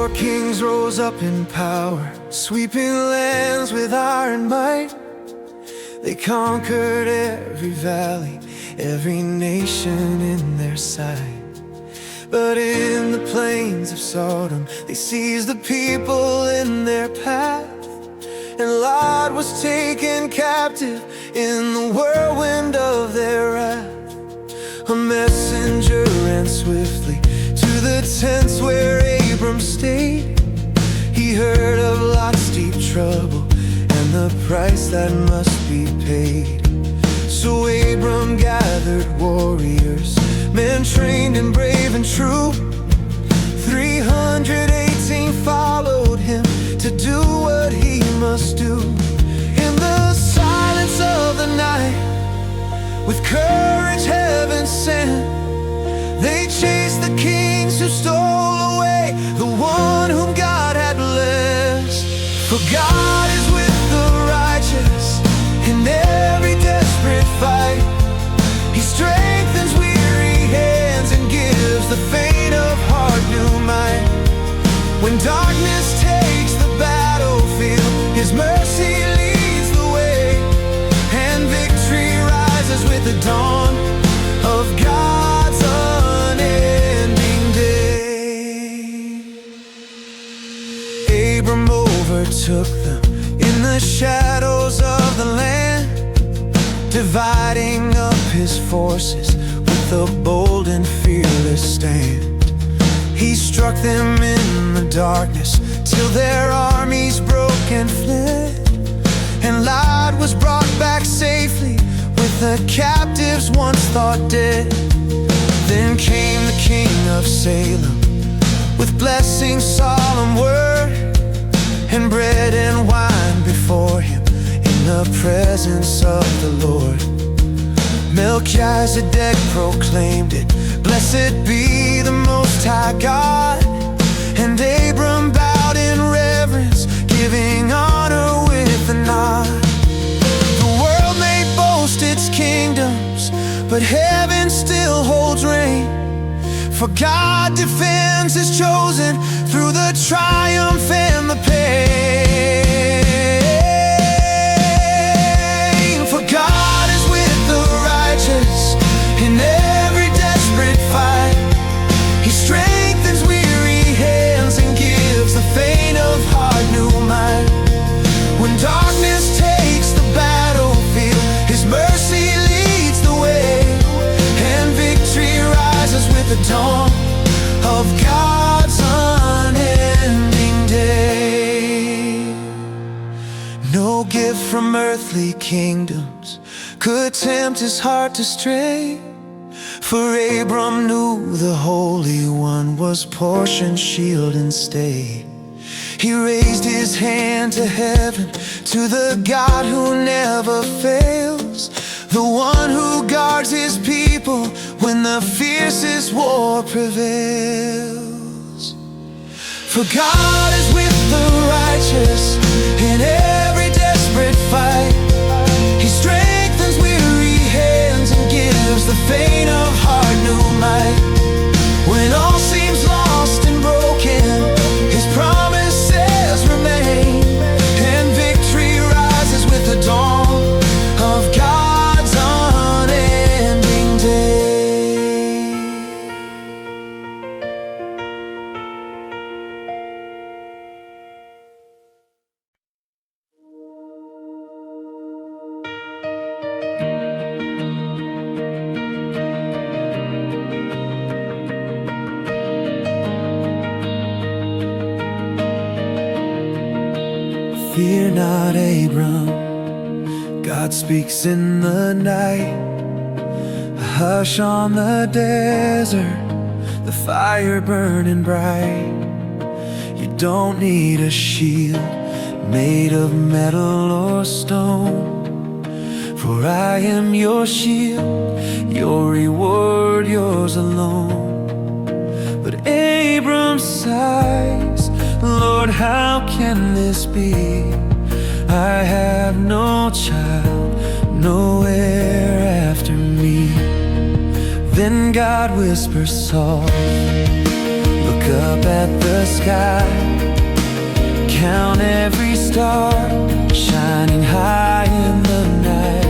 Before kings rose up in power, sweeping lands with iron might, they conquered every valley, every nation in their sight. But in the plains of Sodom, they seized the people in their path, and Lot was taken captive in the whirlwind of their wrath. A messenger ran swiftly to the tents where Abram stayed. He heard of Lot's deep trouble and the price that must be paid. So Abram gathered warriors, men trained and brave and true. 318 followed him to do what he must do. In the silence of the night, with courage heaven sent, they chased the kings who stole away the one whom God had blessed. For God is with the righteous in every desperate fight. He strengthens weary hands and gives the faint of heart new might. When darkness takes the battlefield, His mercy leads the way, and victory rises with the dawn of God's unending day. Abram overtook them in the shadows of the land, dividing up his forces with a bold and fearless stand. He struck them in the darkness till their armies broke and fled, and Lot was brought back safely with the captives once thought dead. Then came the king of Salem with blessing, solemn word, and bread and wine before him in the presence of the Lord. Melchizedek proclaimed it, blessed be the Most High God. And Abram bowed in reverence, giving honor with a nod. The world may boast its kingdoms, but heaven still holds reign. For God defends His chosen through the triumph and the pain. For God is with the righteous in every desperate fight. He strengthens weary hands and gives the faint of heart new might. When darkness takes the battlefield, His mercy leads the way, and victory rises with the dawn of God's unending day. No gift from earthly kingdoms could tempt his heart to stray, for Abram knew the Holy One was portion, shield, and stay. He raised his hand to heaven, to the God who never fails, the one who guards His people when the fiercest war prevails. For God is with the righteous in every desperate fight. He strengthens weary hands and gives the faint of heart new might. When all seems lost and broken, His promises remain, and victory rises with the dawn of God's unending day. Fear not, Abram, God speaks in the night. A hush on the desert, the fire burning bright. You don't need a shield made of metal or stone, for I am your shield, your reward, yours alone. But Abram sighs, Lord, how can this be? I have no child, no heir after me. Then God whispers soft, look up up at the sky, count every star shining high in the night.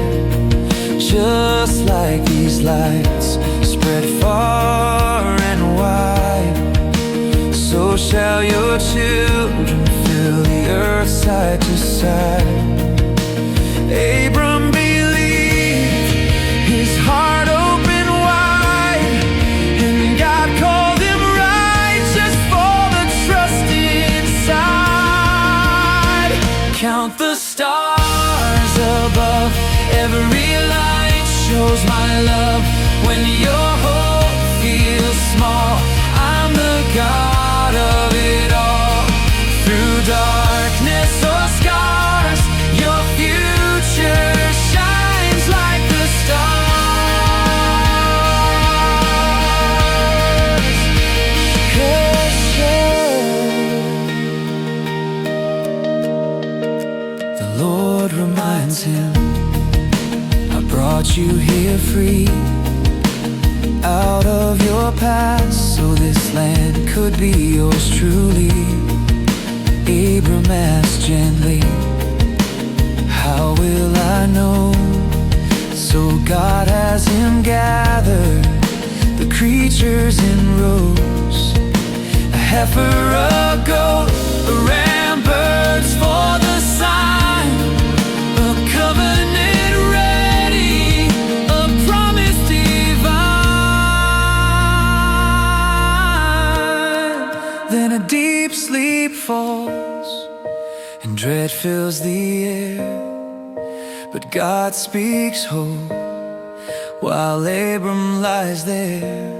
Just like these lights spread far and wide, so shall your children fill the earth side to side. Abram believed, his heart open wide, and God called him righteous for the trust inside. Count the stars above, every light shows my love. When your hope feels small, I'm the God of it all. Through darkness or scars, your future shines like the stars. 'Cause the Lord reminds him, I brought you here free, out of your past, so this land could be yours truly. Abram asked gently, how will I know? So God has him gather the creatures in rows, a heifer, a goat, a ram, birds for the sign, a covenant ready, a promise divine. Then a deep sleep falls and dread fills the air, but God speaks hope while Abram lies there.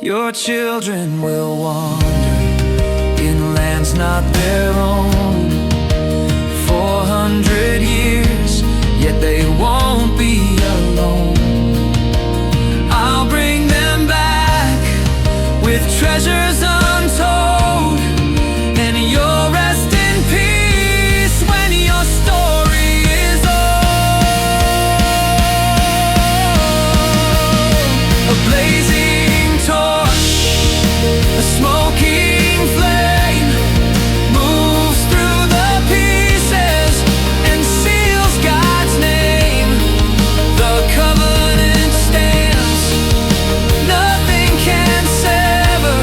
Your children will wander in lands not their own, 400 years, yet they won't be alone. I'll bring them back with treasures untold, and you'll rest in peace when your story is old. A blazing torch, a smoking flame, moves through the pieces and seals God's name. The covenant stands, nothing can sever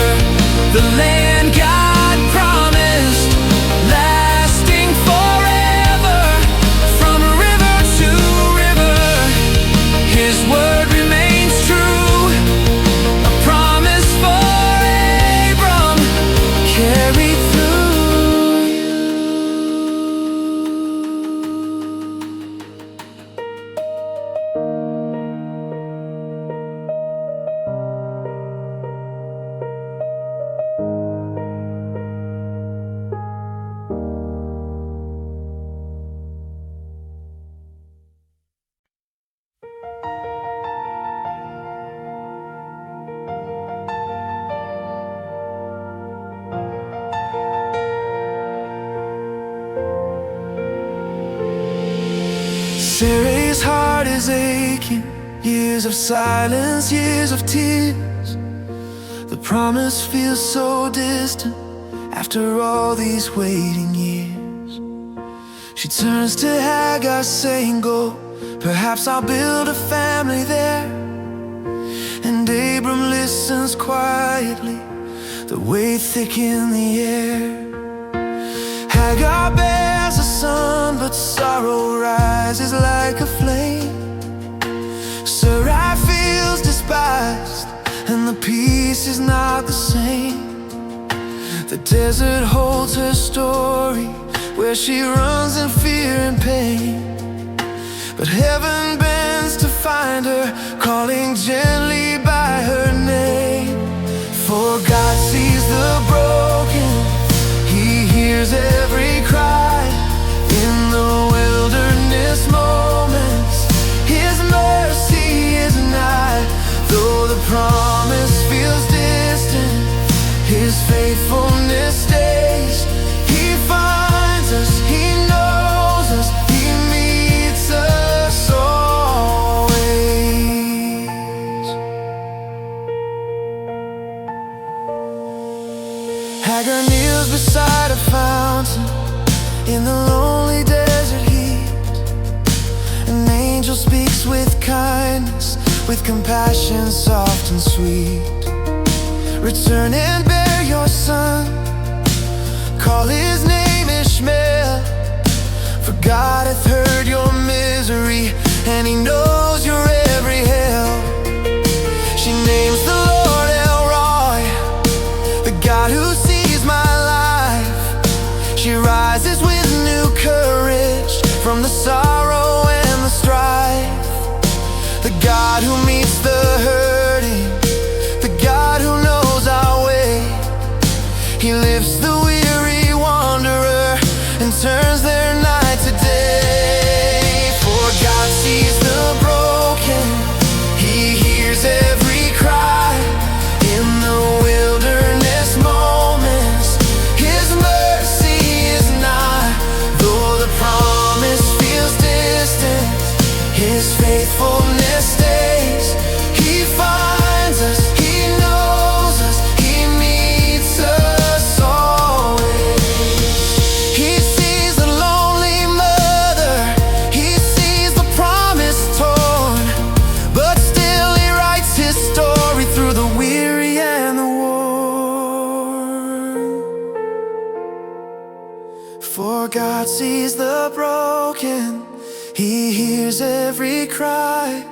the land God promised, lasting forever. From river to river, his word remains true, a promise for Abram carried through you. Sarah's heart is aching, years of silence, years of tears. The promise feels so distant after all these waiting years. She turns to Hagar saying, go, perhaps I'll build a family there. And Abram listens quietly, the weight thick in the air. Hagar bears a son, but sorrow rises like a flame. Sarai feels despised, and the peace is not the same. The desert holds her story, where she runs in fear and pain. But heaven bends to find her, calling gently by her name. For God sees the broken, He hears every cry. In the wilderness moments, His mercy is nigh. Though the promise feels distant, His faithfulness stays. He finds us, He knows us, He meets us always. Hagar kneels beside a fountain in the lonely desert heat. An angel speaks with kindness, with compassion soft and sweet. Return and bear your son, call his name Ishmael. For God hath heard your misery, and he knows your every hell. She names the Lord El Roy, the God who sees my life. She rises with new courage from the sorrow and the strife. The God who meets the hurting, the God who knows our way. He lifts the weary wanderer and turns their night to day. For God sees the broken, he hears every cry. In the wilderness moments, his mercy is nigh. Though the promise feels distant, his faithfulness stays. He finds us, he knows us, he meets us always. He sees the lonely mother, he sees the promise torn, but still he writes his story through the weary and the worn. For God sees the broken, he hears every cry.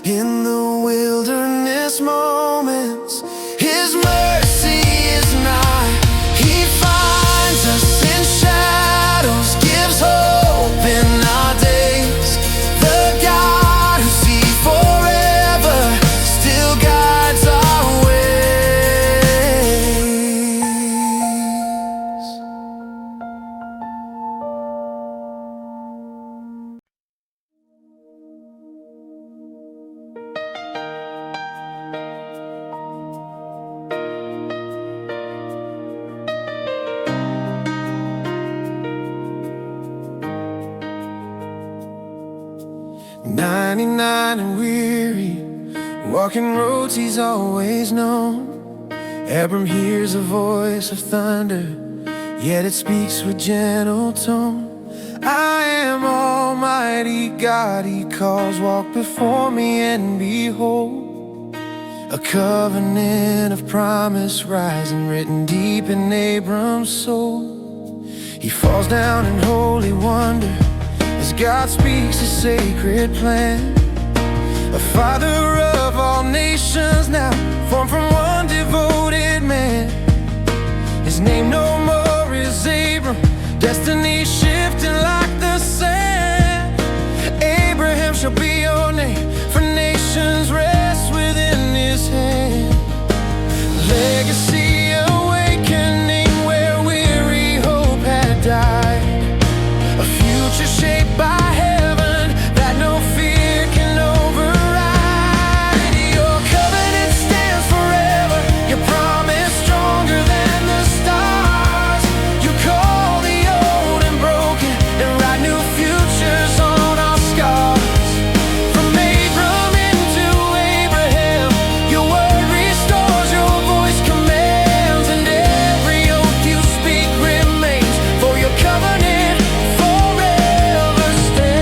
In the wilderness moments, his mercy is nigh. He finds us in shadows, gives hope in our days. The God who sees forever still guides our ways. 99 and weary, walking roads he's always known. Abram hears a voice of thunder, yet it speaks with gentle tone. I am Almighty God, he calls, walk before me and behold. A covenant of promise rising, written deep in Abram's soul. He falls down in holy wonder as God speaks a sacred plan. A father of all nations now, formed from one devoted man. His name no more is Abram, destiny shifting like the sand. Abraham shall be your name, for nations rest within his hand. Legacy awakening where weary hope had died. A future shaped by heaven that no fear can override. Your covenant stands forever, your promise stronger than the stars. You call the old and broken and write new futures on our scars. From Abram into Abraham, your word restores, your voice commands, and every oath you speak remains, for your covenant forever stands.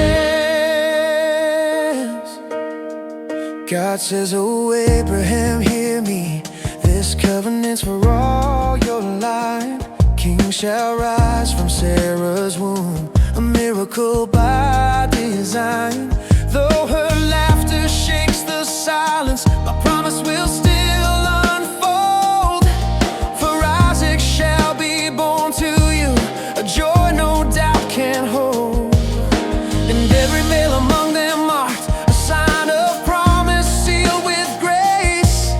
God says, oh Abraham, hear me, this covenant's for all your line. King shall rise from Sarah's womb, a miracle by design. Though her laughter shakes the silence, my promise will still unfold. For Isaac shall be born to you, a joy no doubt can hold. And every male among them marked, a sign of promise sealed with grace.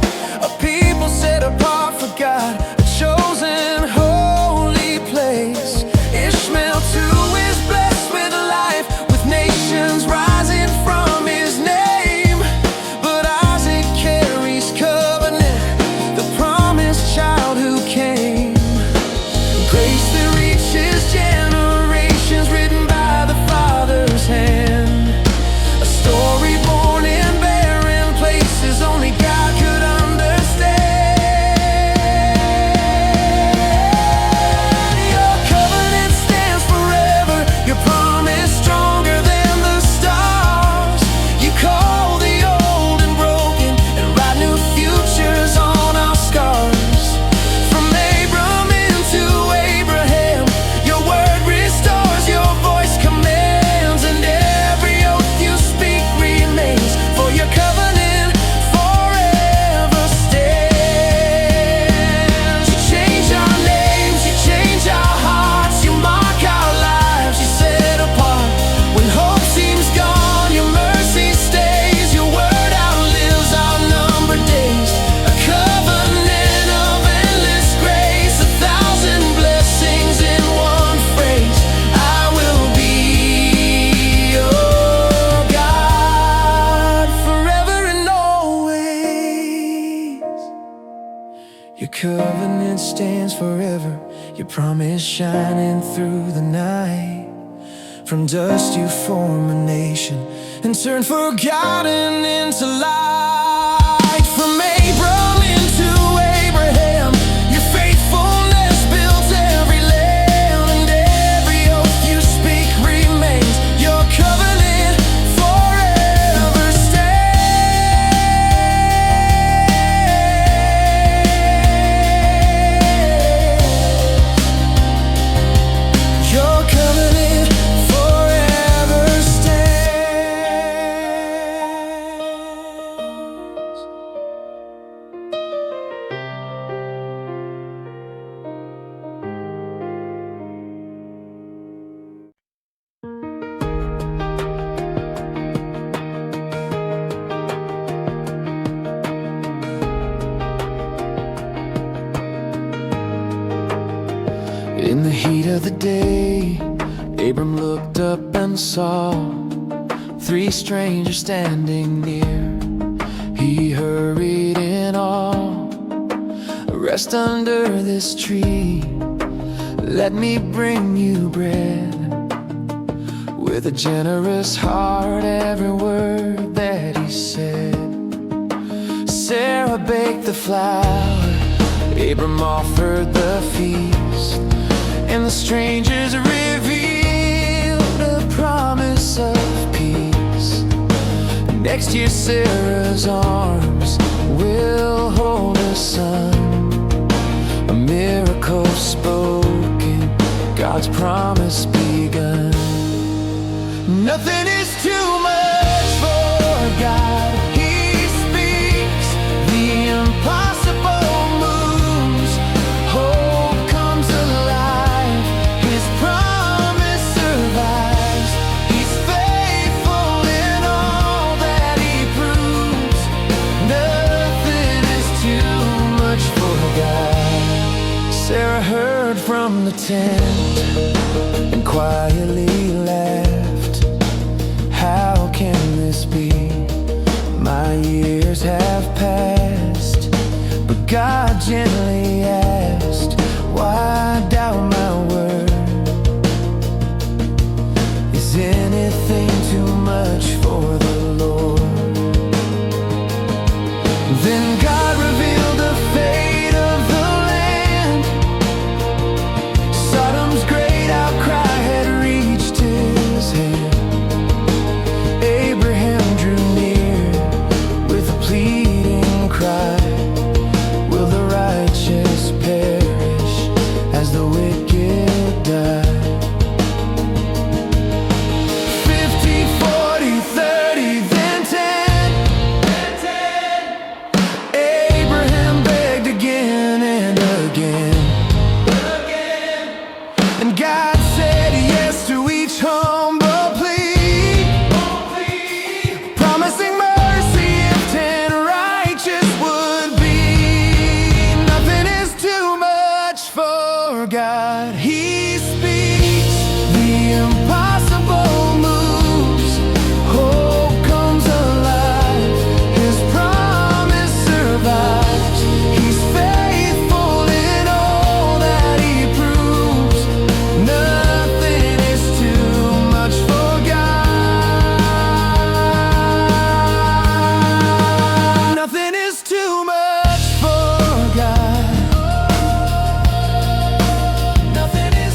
A people set apart for God, a chosen holy place. forever, your promise shining through the night. From dust you form a nation and turn forgotten into light. From Abram into Abraham, your faithfulness built every land, and every oath you speak remains. Your covenant forever stays. Your covenant forever stays. In the heat of the day, Abram looked up and saw three strangers standing near. He hurried in awe, rest under this tree. Let me bring you bread. With a generous heart, every word that he said. Sarah baked the flour, Abram offered the feast, and the strangers revealed a promise of peace. Next year Sarah's arms will hold a son, a miracle spoken, God's promise begun. Nothing is too much for God. He speaks, the impossible moves. Hope comes alive, His promise survives. He's faithful in all that He proves. Nothing is too much for God. Sarah heard from the tent and quietly laughed. How can this be? My years have passed. But God gently asked, why doubt my word? Is anything too much for the Lord? Then God revealed the fate of the land. Sodom's great outcry had reached His hand. Abraham drew near with a pleading cry. Will the righteous perish as the wicked die? 50, 40, 30, then 10. Abraham begged again and again. And God said yes to each humble plea, promising mercy if 10 righteous would be. Nothing is too much for God. He speaks, the impossible moves. Hope comes alive, His promise survives. He's faithful in all that He proves. Nothing is too much for God. Nothing is too much for God. Nothing is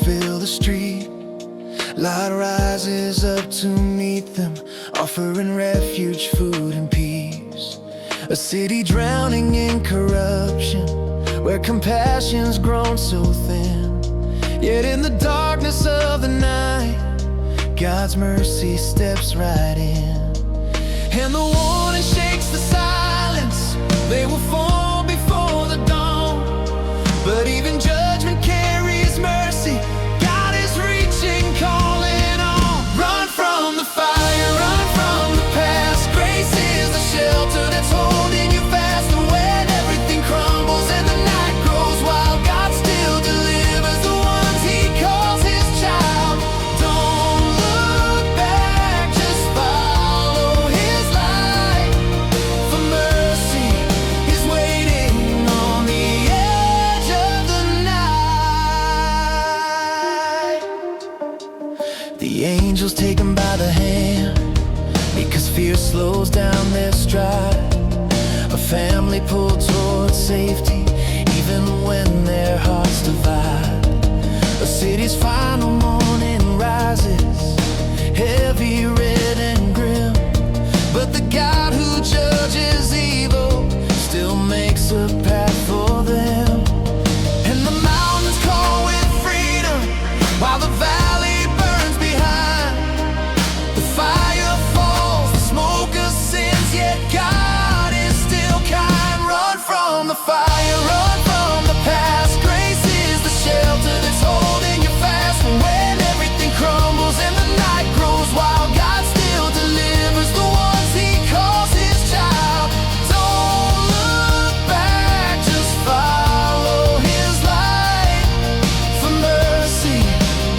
fill the street. Light rises up to meet them, offering refuge, food, and peace. A city drowning in corruption, where compassion's grown so thin. Yet in the darkness of the night, God's mercy steps right in. And the warning shakes the silence. They will fall before the dawn. But even judgment carries mercy. God is reaching, calling on. Run from the fire, run from the past. Grace is the shelter that's holding you fast. And when everything crumbles and the night grows wild, God still delivers the ones He calls His child. Don't look back, just follow His light. For mercy is waiting on the edge of the night. The angels take Him by the hand, because fear slows down their stride. A family pulled towards safety, even when their hearts divide. A city's final morning rises, heavy, red, and grim. But the God who judges evil still makes a path for them. And the mountains call with freedom, while the valley burns behind. The fire falls, the smoke ascends, yet God is still kind. Run from the fire, run from the past. Grace is the shelter that's holding you fast. And when everything crumbles and the night grows wild, God still delivers the ones He calls His child. Don't look back, just follow His light. For mercy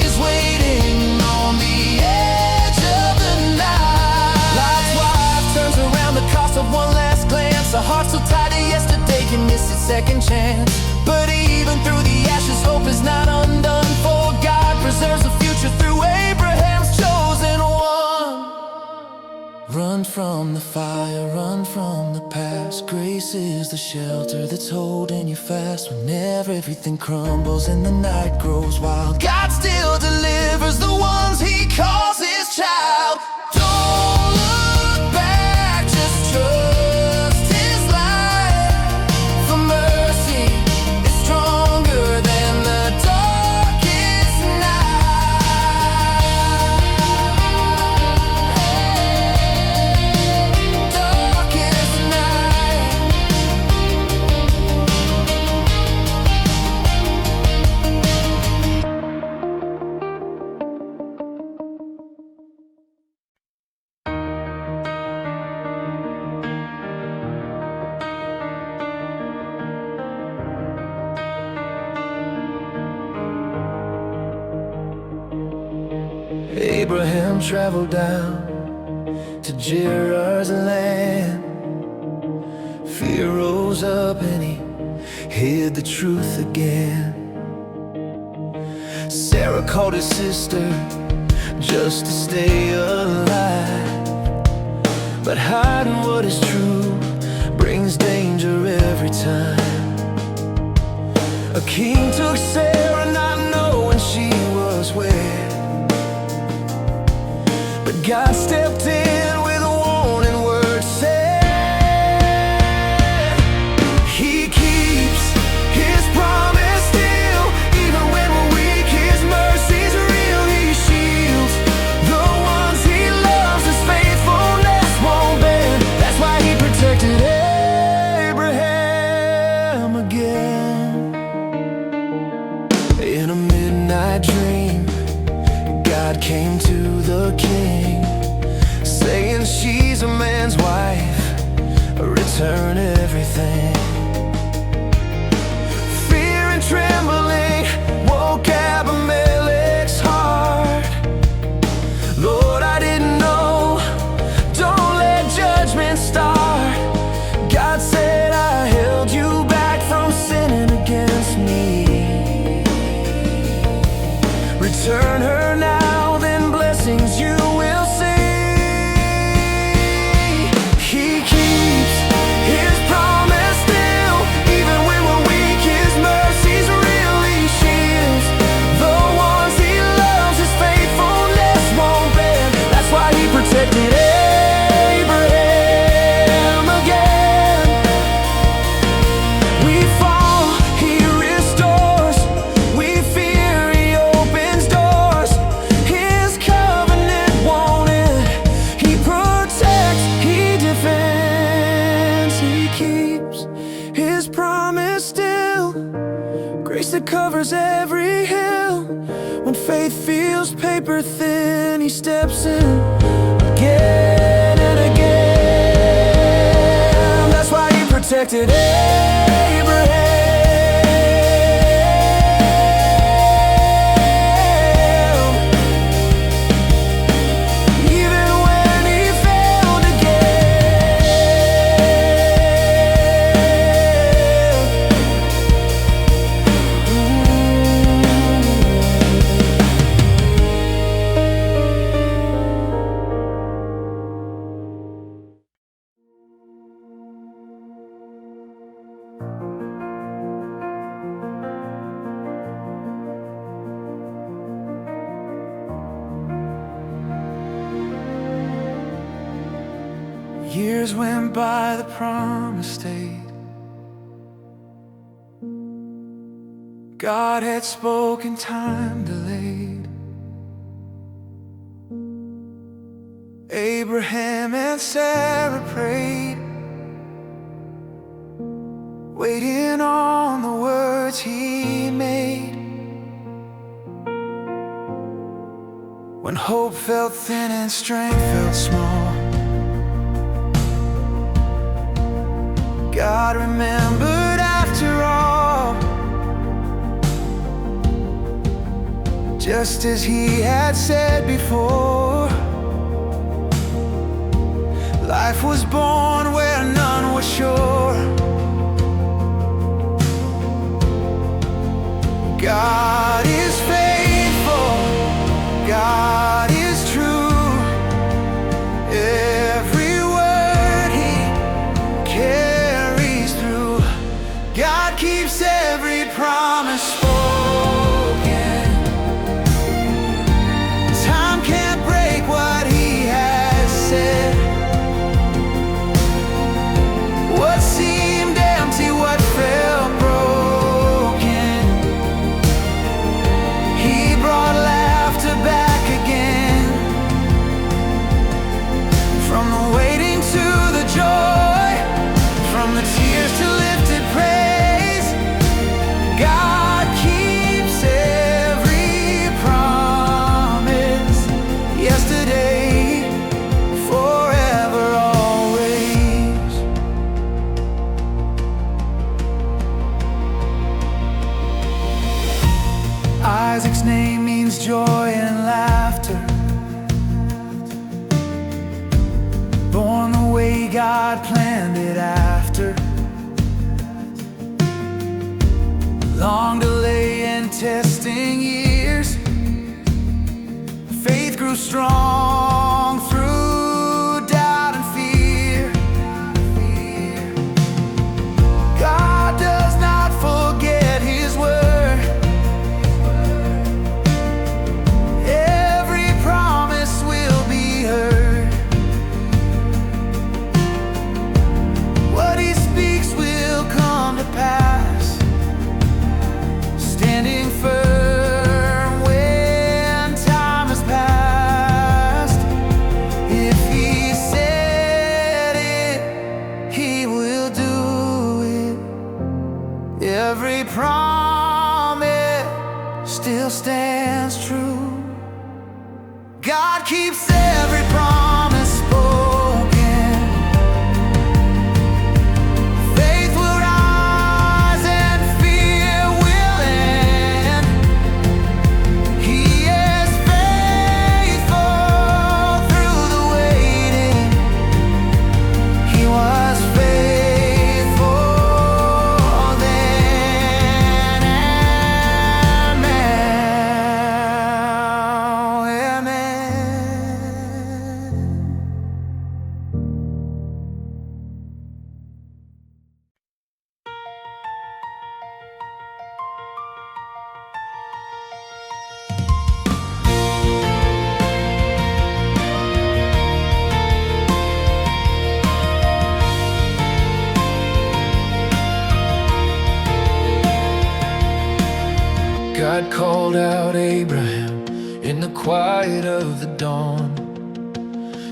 is waiting on the edge of the night. Lot's wife turns around the cost of one last glance. A heart so tied to yesterday can miss its second chance. But even through the ashes, hope is not undone. For God preserves the future through Abraham's chosen one. Run from the fire, run from the past. Grace is the shelter that's holding you fast. Whenever everything crumbles and the night grows wild, God still delivers the ones He calls His child. Don't look back, just trust His light. For mercy is stronger than the darkest night. Darkest night. Abraham traveled down to Gerar's land. Fear rose up and he hid the truth again. Sarah called his sister just to stay alive. But hiding what is true brings danger every time. A king took Sarah not knowing she was wed. But God stepped in with a warning word, said He keeps His promise still. Even when we're weak, His mercy's real. He shields the ones He loves. His faithfulness won't bend. That's why He protected Abraham again. In a midnight dream, God came to the king, saying she's a man's wife, return everything. Fear and trembling woke Abimelech's heart. Lord, I didn't know, don't let judgment start. God said I held you back from sinning against me. Return her now, then blessings you will see. He keeps His promise still. Even when we're weak, His mercy's real. He shields the one feels paper thin, he steps in again and again. That's why he protected Abraham. Years went by, the promise stayed. God had spoken, time delayed. Abraham and Sarah prayed, waiting on the words he made. When hope felt thin and strength felt small, God remembered after all, just as he had said before. Life was born where none was sure. God is faithful, God is true. Every word he carries through. God keeps every promise spoken. Time can't break what he has said. What seemed empty, what felt broken, he brought laughter back again. From the waiting to the joy, from the tears to lifted praise, God keeps every promise. Yesterday, forever, always. Isaac's name means joy and laughter, born the way God planned it after. Long delay and testing years, faith grew strong through doubt and fear. God does not forget his word. Every promise will be heard. What he speaks will come to pass, standing firm when time has passed. If he said it, he will do it. Every promise still stands true. God keeps every promise spoken. Faith will rise and fear will end. He is faithful through the waiting. He was faithful then and now. Amen. God called out Abraham in the quiet of the dawn.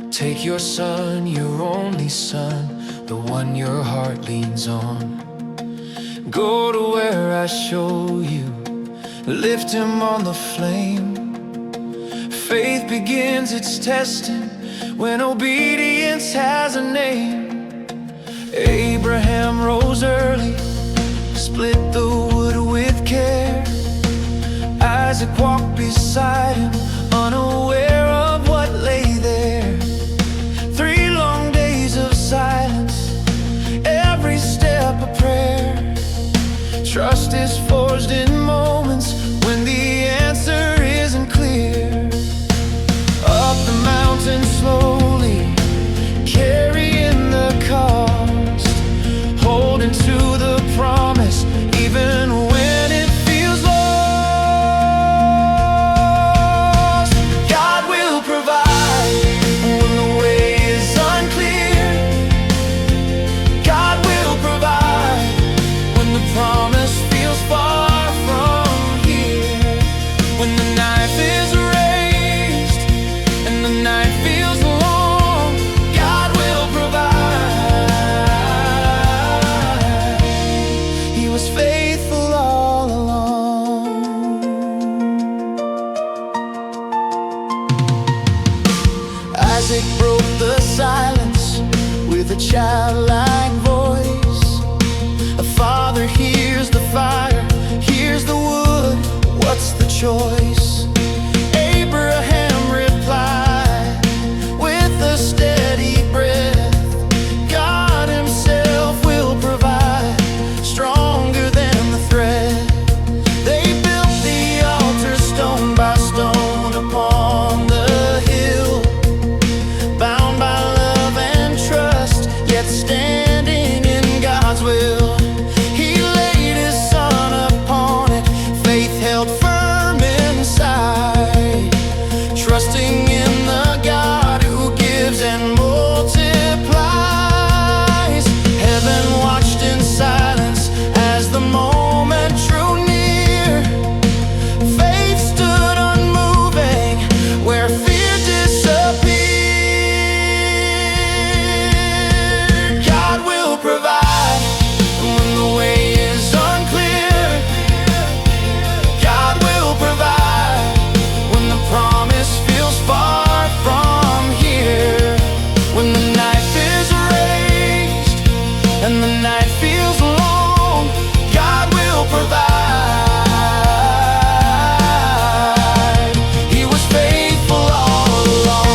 Take your son, your only son, the one your heart leans on. Go to where I show you, lift him on the flame. Faith begins its testing when obedience has a name. Abraham rose early, split the wood with care. Isaac walked beside him, unaware of what lay there. 3 long days of silence, every step a prayer. Trust is forged in moments when the answer isn't clear. Up the mountain slowly, carrying the cost, holding to the promise even when it feels lost. God will provide when the way is unclear. God will provide when the promise feels far from here. When the knife is raised and the night feels long, God will provide. He was faithful all along. Isaac broke the silence with a childlike voice. A father hears the fire, hears the wood, what's the choice? Abraham replied with a steady breath, God himself will provide, stronger than the thread. They built the altar stone by stone upon the hill, bound by love and trust, yet standing in God's will. He laid his son upon it, faith held firm inside, trusting in the God who gives and multiplies. Heaven watched in silence as the moment drew near. Faith stood unmoving where fear disappeared. God will provide when the way is unclear. God will provide when the promise feels far from here. When the knife is raised and the night feels long, God will provide. He was faithful all along.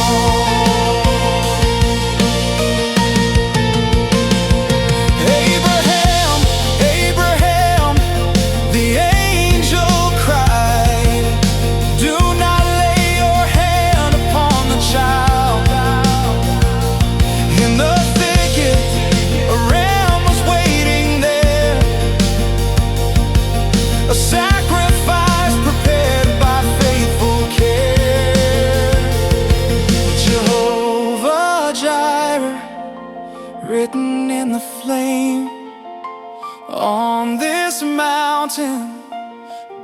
Abraham, Abraham, the angel cried, do not lay your hand upon the child. In the thicket, a ram was waiting there, a sacrifice prepared by faithful care. Jehovah Jireh, written in the flame, on this mountain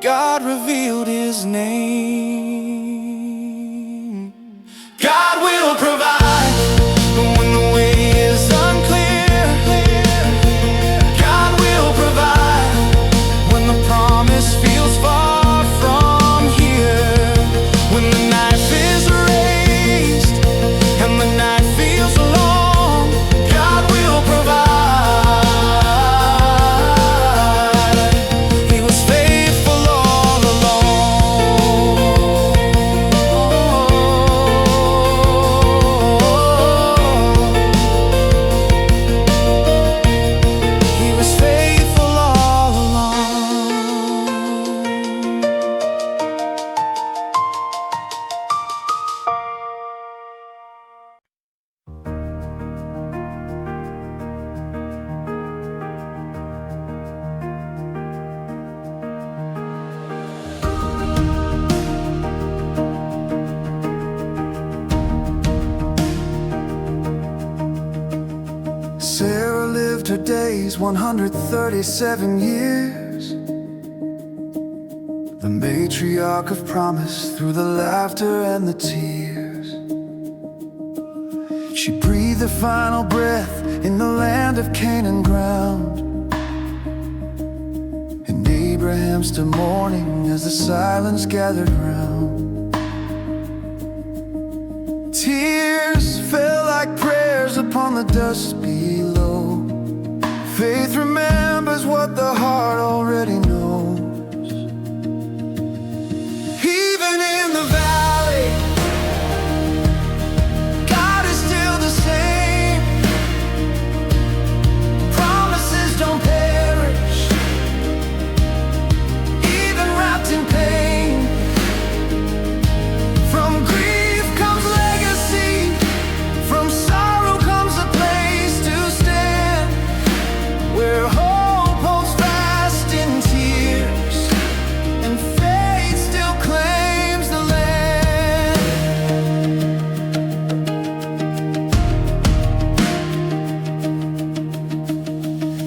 God revealed his name. God will provide when the way is unclear. God will provide when the promise feels far from here. When the knife is raised and the night feels long, God will provide. He was faithful all along. He was faithful all along. Sarah lived her days 137 years, the matriarch of promise through the laughter and the tears. She breathed the final breath in the land of Canaan ground, and Abraham stood mourning as the silence gathered round. the dust below. Faith remembers what the heart already knows. Even in the valley, God is still the same. Promises don't perish, even wrapped in pain. From grief comes legacy, from sorrow comes a place to stand, where hope holds fast in tears, and faith still claims the land.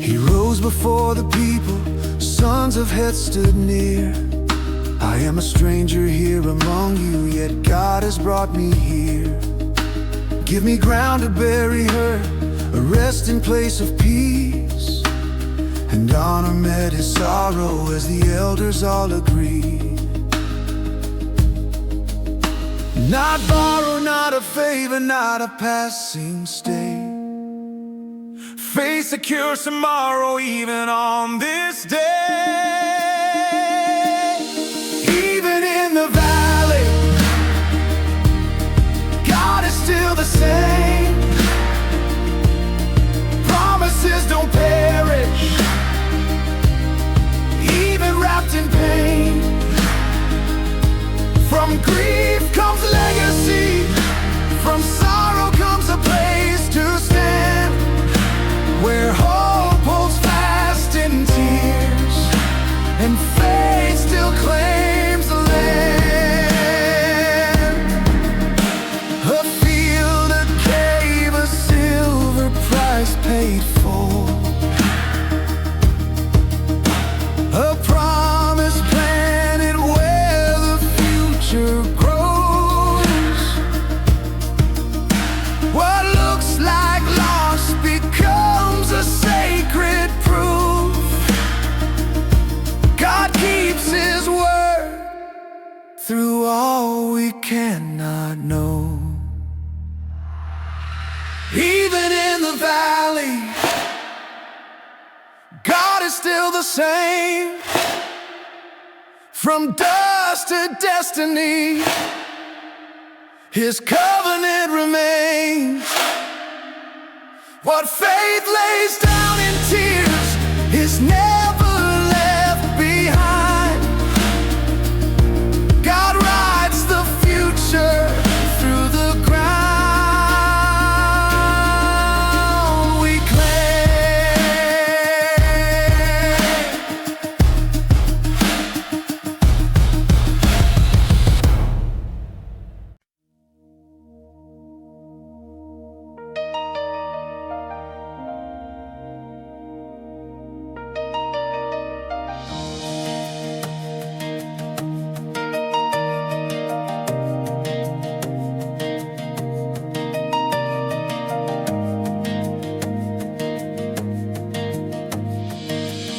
He rose before the people, sons of Het stood near. I am a stranger here among you, yet God has brought me here. Give me ground to bury her, a resting place of peace, and honor met his sorrow as the elders all agreed. Not borrow, not a favor, not a passing stay. Faith secures tomorrow, even on this day. Even in the valley, God is still the same. Promises don't perish, even wrapped in pain. From grief comes legacy, from sorrow comes a place to stand, where hope holds fast in tears, and faith still claims the land. A field, a cave, a silver price paid for, a promise planted where the future grows. What looks like loss becomes a sacred proof. God keeps his word through all we cannot know. Even in the valley, God is still the same. From dust to destiny, his covenant remains. What faith lays down in tears is never left behind. God writes the future through the ground we claim.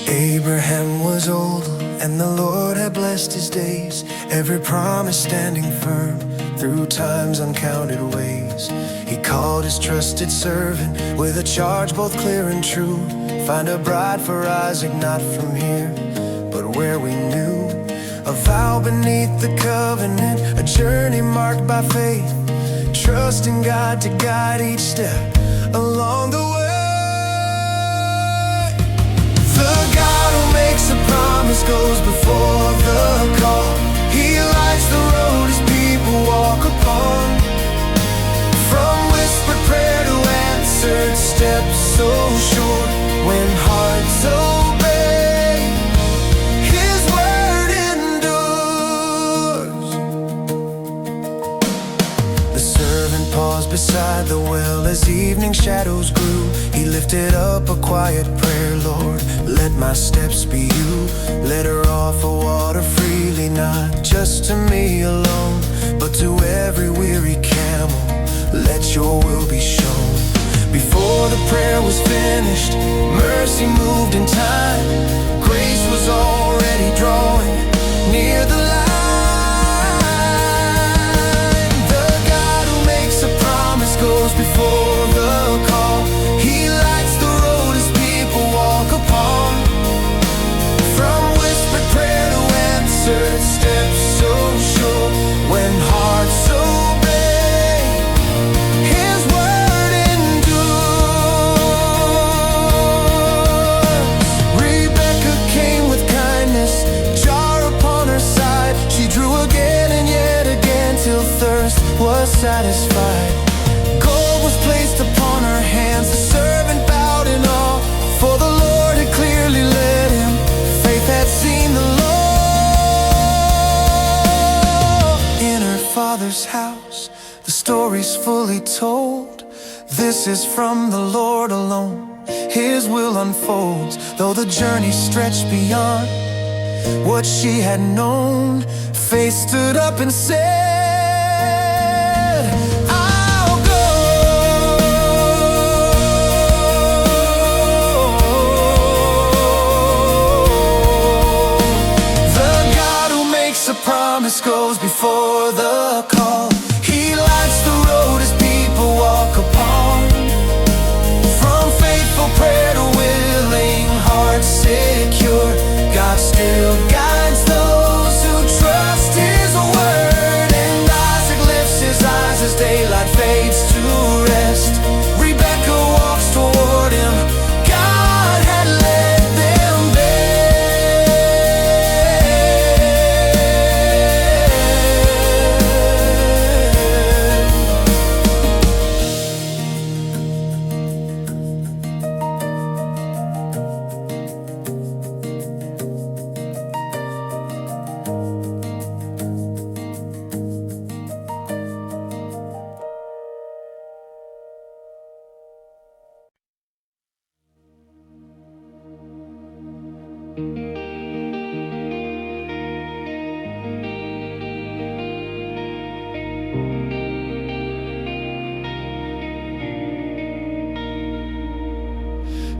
Abraham was old, and the Lord had blessed his days, every promise standing firm through time's uncounted ways. He called his trusted servant with a charge both clear and true. Find a bride for Isaac, not from here, but where we knew. A vow beneath the covenant, a journey marked by faith, trusting God to guide each step along the way. The God who makes a promise goes before the call. He lights the road his people walk upon. From whispered prayer to answered steps so sure, when hearts obey, his word endures. The servant paused beside the well as evening shadows grew. He lifted up a quiet prayer, Lord, let my steps be you. Let her offer water freely, not just to me alone, but to every weary camel. Let your will be shown. Before the prayer was finished, mercy moved in time. Grace was already drawing near the line. The God who makes a promise goes before the call. was satisfied. Gold was placed upon her hands, the servant bowed in awe, for the Lord had clearly led him. Faith had seen the Lord. In her father's house, the story's fully told. This is from the Lord alone, His will unfolds. Though the journey stretched beyond what she had known, faith stood up and said, I'll go. The God who makes a promise goes before the call. He lights the road as people walk upon. From faithful prayer to willing hearts secure, God still guides those who trust His word. And Isaac lifts his eyes as daylight fades to rest. Rebecca walks toward him, God had led them there.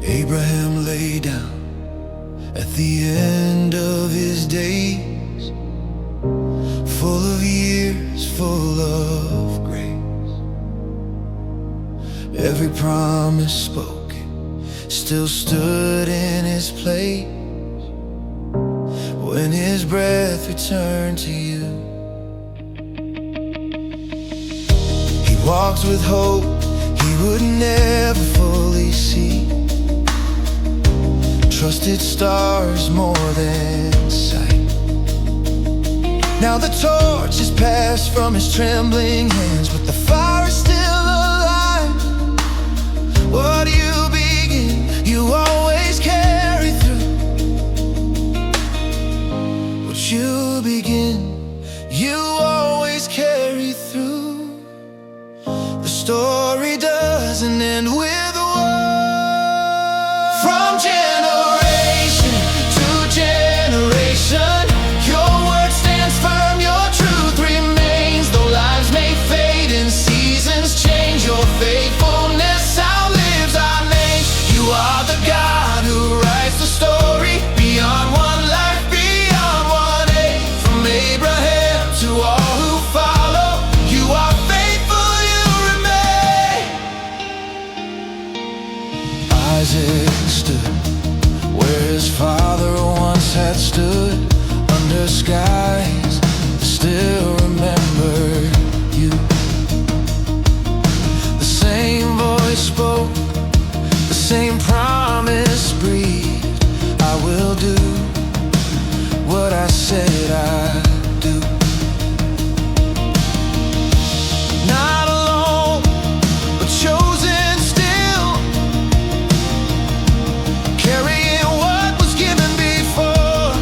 Abraham lay down at the end of his days, full of years, full of grace. Every promise spoken still stood in its place when his breath returned to you. He walked with hope he would never fully see, trusted stars more than sight. Now the torch is passed from his trembling hands, but the fire is still alive. What you begin, you always carry through. What you begin, you always carry through. The story doesn't end with a word. From generation to generation, your word stands firm, your truth remains. Though lives may fade and seasons change, your faithfulness outlives our names. You are the God who writes the story beyond one life, beyond one age. From Abraham to all who follow, you are faithful, you remain. Isaac stood where his father once had stood, under skies that still remember you. The same voice spoke, the same promise breathed. I will do what I said I'd do. Not alone, but chosen still, carrying what was given before.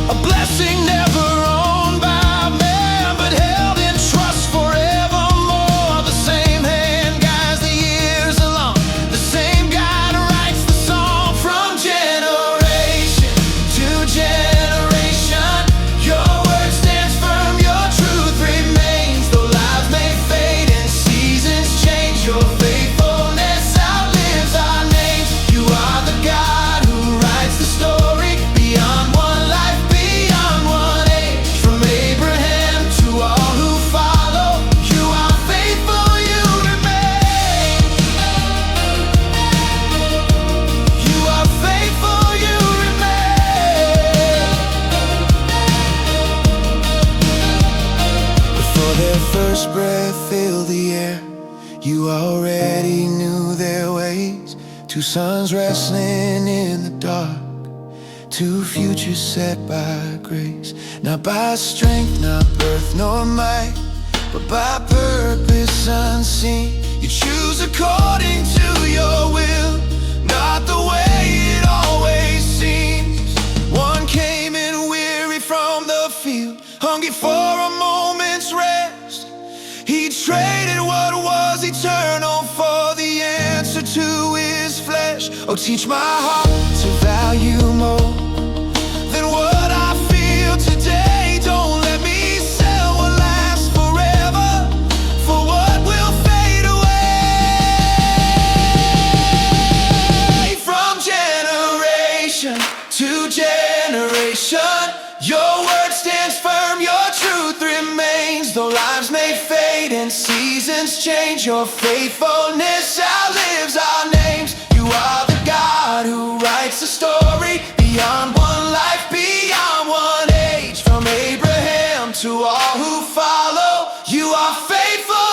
A blessing never owned by man, but held in trust forevermore. The same hand guides the years along, the same God writes the song. From generation to generation, your word stands firm, your truth remains. Though lives may fade and seasons change, your faithfulness outlives our names. You are the God who writes the story beyond one life, beyond one age. From Abraham to all who follow, you are faithful, you remain. You are faithful, you remain. Before their first breath filled the air, you already knew their ways. Two suns wrestling in the dark, to futures set by grace, not by strength, not birth nor might, but by purpose unseen. You choose according to your will, not the way it always seems. One came in weary from the field, hungry for a moment's rest. He traded what was eternal for the answer to his flesh. Oh, teach my heart to value more than what I feel today. Don't let me sell what lasts forever for what will fade away. From generation to generation, your word stands firm, your truth remains. Though lives may fade and seasons change, your faithfulness outlives our names. You are the God who writes a story beyond one life, beyond one age. From Abraham to all who follow, you are faithful.